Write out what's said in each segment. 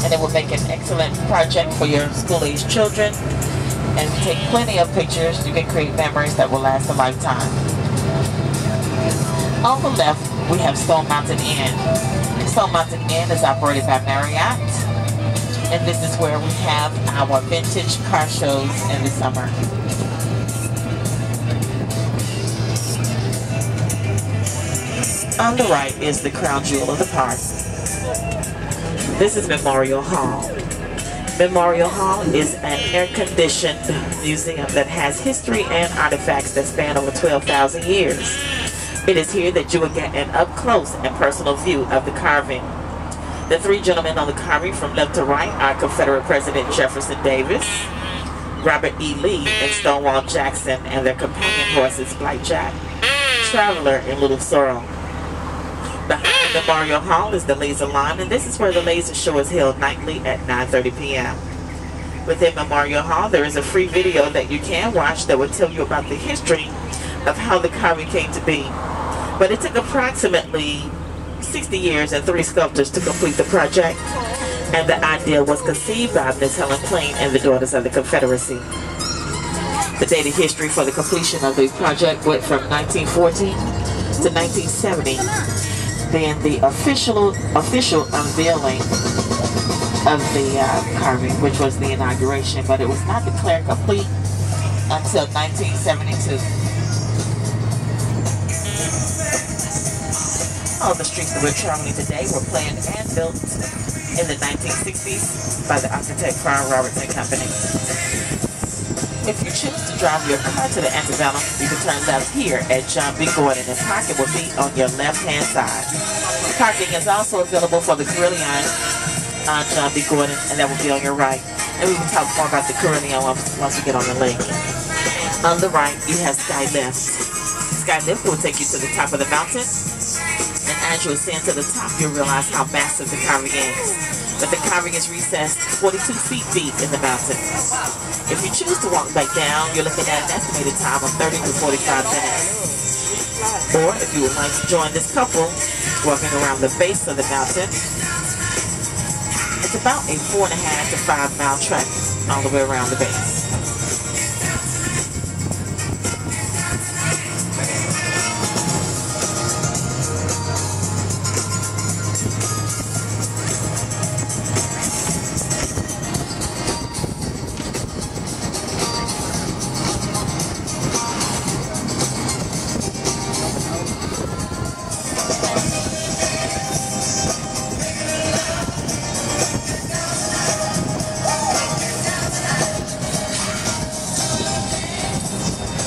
and it will make an excellent project for your school-age children. And take plenty of pictures. You can create memories that will last a lifetime. On the left, we have Stone Mountain Inn. Stone Mountain Inn is operated by Marriott, and this is where we have our vintage car shows in the summer. On the right is the crown jewel of the park. This is Memorial Hall. Memorial Hall is an air-conditioned museum that has history and artifacts that span over 12,000 years. It is here that you will get an up-close and personal view of the carving. The three gentlemen on the carving from left to right are Confederate President Jefferson Davis, Robert E. Lee, and Stonewall Jackson, and their companion horses Black Jack, Traveler, and Little Sorrel. Behind Memorial Hall is the laser line, and this is where the laser show is held nightly at 9:30 p.m. Within Memorial Hall, there is a free video that you can watch that will tell you about the history of how the carving came to be. But it took approximately 60 years and 3 sculptors to complete the project, and the idea was conceived by Miss Helen Plain and the Daughters of the Confederacy. The dated history for the completion of the project went from 1940 to 1970. Then the official unveiling of the carving, which was the inauguration, but it was not declared complete until 1972. All the streets that we're traveling today were planned and built in the 1960s by the architect Farrar Robertson Company. If you choose to drive your car to the Antebellum, you can turn left here at John B. Gordon, and parking will be on your left-hand side. Parking is also available for the Carillon on John B. Gordon, and that will be on your right. And we will talk more about the Carillon once we get on the link. On the right, you have Skylift. Skylift will take you to the top of the mountain, and as you ascend to the top, you'll realize how massive the carving is. But the carving is recessed 42 feet deep in the mountain. If you choose to walk back down, you're looking at an estimated time of 30 to 45 minutes. Or if you would like to join this couple walking around the base of the mountain, it's about a 4.5 to 5 mile trek all the way around the base.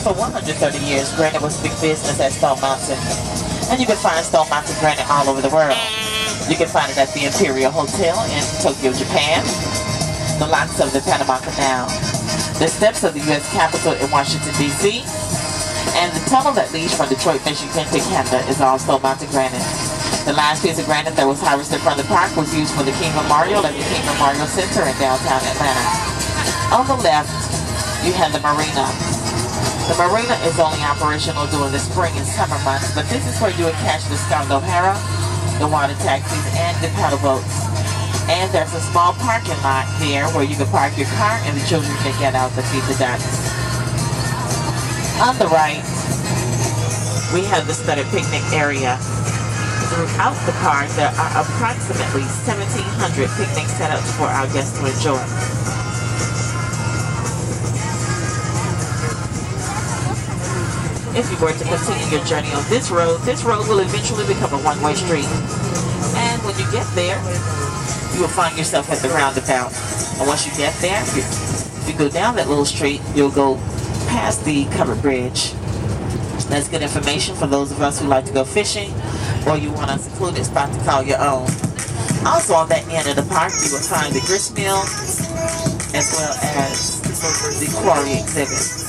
For 130 years, granite was big business at Stone Mountain. And you can find Stone Mountain granite all over the world. You can find it at the Imperial Hotel in Tokyo, Japan, the locks of the Panama Canal, the steps of the U.S. Capitol in Washington, D.C., and the tunnel that leads from Detroit, Michigan to Canada is all Stone Mountain granite. The last piece of granite that was harvested from the park was used for the King Memorial at the King Memorial Center in downtown Atlanta. On the left, you have the marina. The marina is only operational during the spring and summer months, but this is where you would catch the Scarlet O'Hara, the water taxis, and the paddle boats. And there's a small parking lot there where you can park your car and the children can get out to feed the ducks. On the right, we have the studded picnic area. Throughout the park, there are approximately 1,700 picnic setups for our guests to enjoy. If you were to continue your journey on this road will eventually become a one-way street. And when you get there, you will find yourself at the roundabout. And once you get there, if you go down that little street, you'll go past the covered bridge. That's good information for those of us who like to go fishing, or you want a secluded spot to call your own. Also on that end of the park, you will find the grist mill, as well as the quarry exhibit.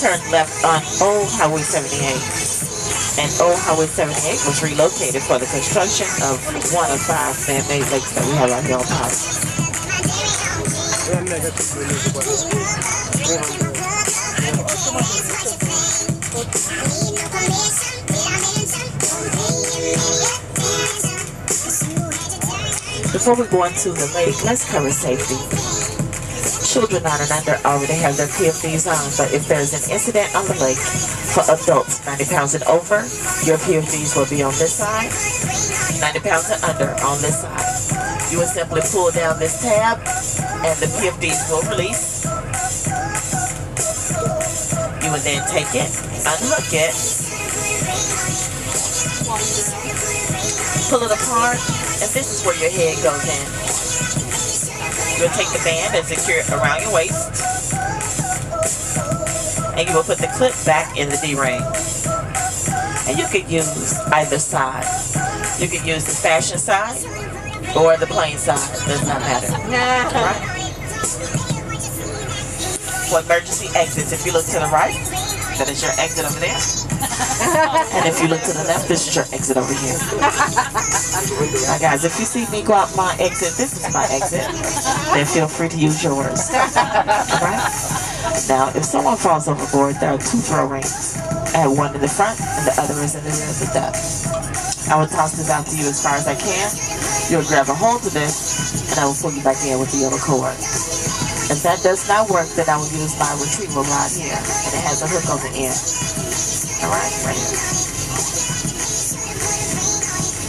turn left on Old Highway 78. And Old Highway 78 was relocated for the construction of one of 5 man-made lakes that we have out here on Powder. Before we go into the lake, let's cover safety. Children 9 and under already have their PFDs on, but if there's an incident on the lake for adults 90 pounds and over, your PFDs will be on this side, 90 pounds and under on this side. You will simply pull down this tab and the PFDs will release. You will then take it, unhook it, pull it apart, and this is where your head goes in. You'll take the band and secure it around your waist. And you will put the clip back in the D-ring. And you could use either side. You could use the fashion side or the plain side. Does not matter. Right? For emergency exits, if you look to the right, that is your exit over there. And if you look to the left, this is your exit over here. Now guys, if you see me go out my exit, this is my exit, then feel free to use yours. Alright? Now, if someone falls overboard, there are 2 throw rings. I have one in the front and the other is in the rear of the duck. I will toss this out to you as far as I can. You'll grab a hold of this and I will pull you back in with the yellow cord. If that does not work, then I will use my retrieval rod here, and it has a hook on the end. Alright, right here.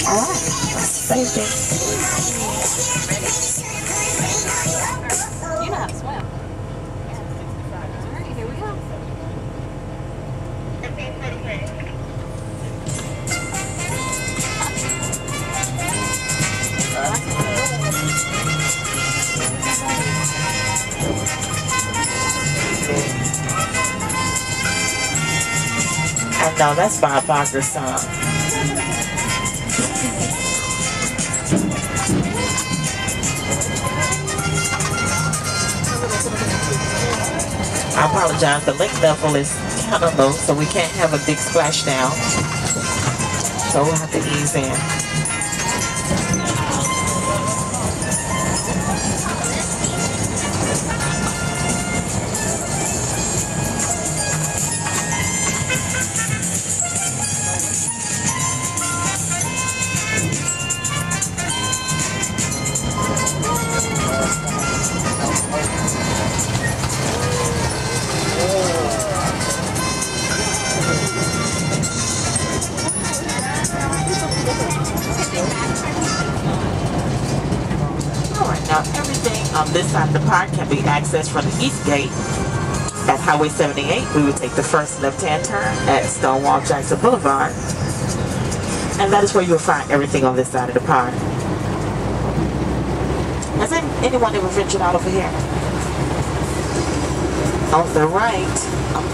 Alright, same thing. You know how to swim. Alright, here we go. And no, that's Bob Barker's song. I apologize, the lake level is kind of low, so we can't have a big splashdown. So we'll have to ease in. Now everything on this side of the park can be accessed from the east gate at Highway 78. We would take the first left-hand turn at Stonewall Jackson Boulevard. And that is where you'll find everything on this side of the park. Has anyone ever ventured out over here? On the right,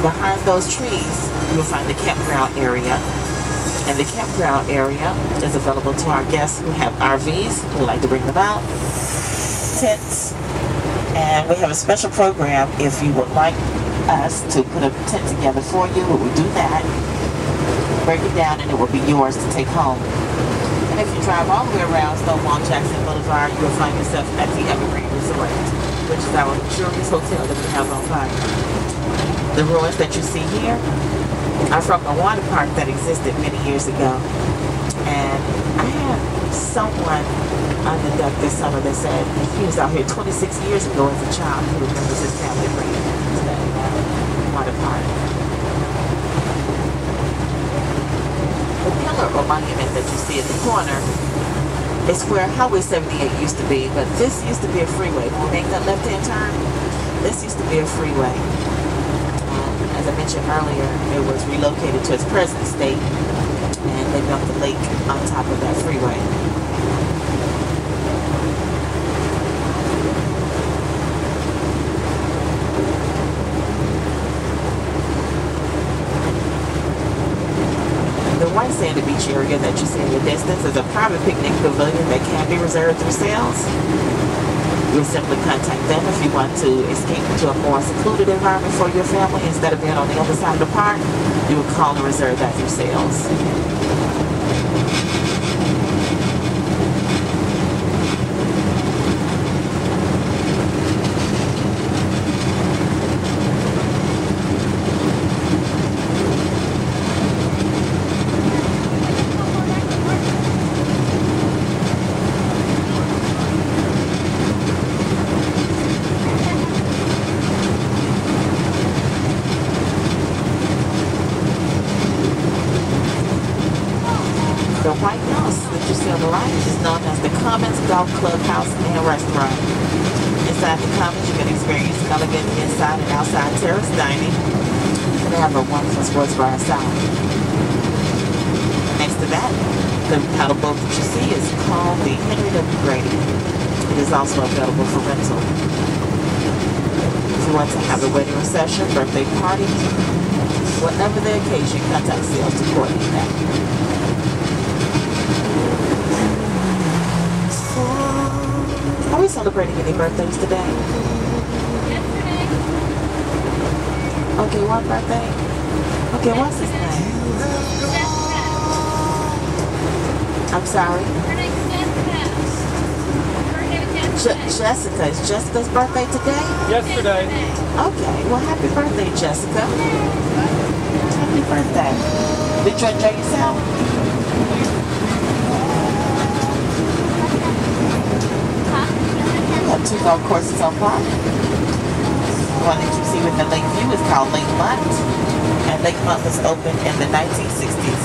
behind those trees, you'll find the campground area. And the campground area is available to our guests who have RVs, who like to bring them out. Tents, and we have a special program. If you would like us to put a tent together for you, we will do that, break it down, and it will be yours to take home. And if you drive all the way around Stonewall Jackson Boulevard, you will find yourself at the Evergreen Resort, which is our luxurious hotel that we have on fire. The ruins that you see here are from a water park that existed many years ago, and I had someone on the deck this summer that said he was out here 26 years ago as a child. He remembers his family bringing him to that water park. The pillar or monument that you see at the corner is where Highway 78 used to be, but this used to be a freeway. When we make that left-hand turn, this used to be a freeway. As I mentioned earlier, it was relocated to its present state, and they built the lake on top of that freeway. The white sandy beach area that you see in the distance is a private picnic pavilion that can be reserved through sales. You'll simply contact them if you want to escape into a more secluded environment for your family. Instead of being on the other side of the park, you will call and reserve that yourselves. The White House that you see on the right is known as the Commons Golf Club House and Restaurant. Inside the Commons, you can experience elegant inside and outside terrace dining. And they have a wonderful sports bar inside. Next to that, the paddle boat that you see is called the Henry W. Grady. It is also available for rental. If you want to have a wedding reception, birthday party, whatever the occasion, contact sales to coordinate that. Are we celebrating any birthdays today? Yesterday. Okay, one birthday. Okay, what's his name? Jessica. I'm sorry. Her name's Jessica. Her name is Jessica. Jessica. Is Jessica's birthday today? Yesterday. Okay, well happy birthday, Jessica. Happy birthday. Did you enjoy yourself? We have 2 golf courses on park. The one that you see with the lake view is called Lake Mont. And Lake Mont was opened in the 1960s.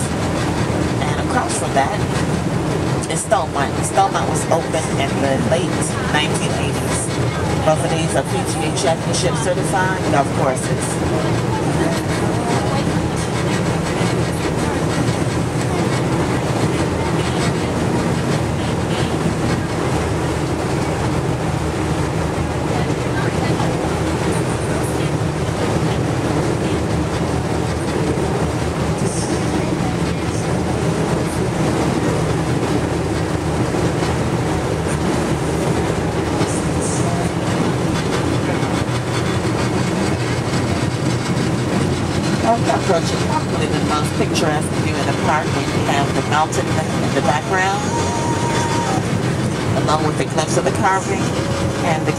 And across from that is Stonemont. Stonemont was opened in the late 1980s. Both of these are PGA Championship certified golf courses. Approaching probably the most picturesque view in the park when you have the mountain in the background, along with the glimpse of the carving and the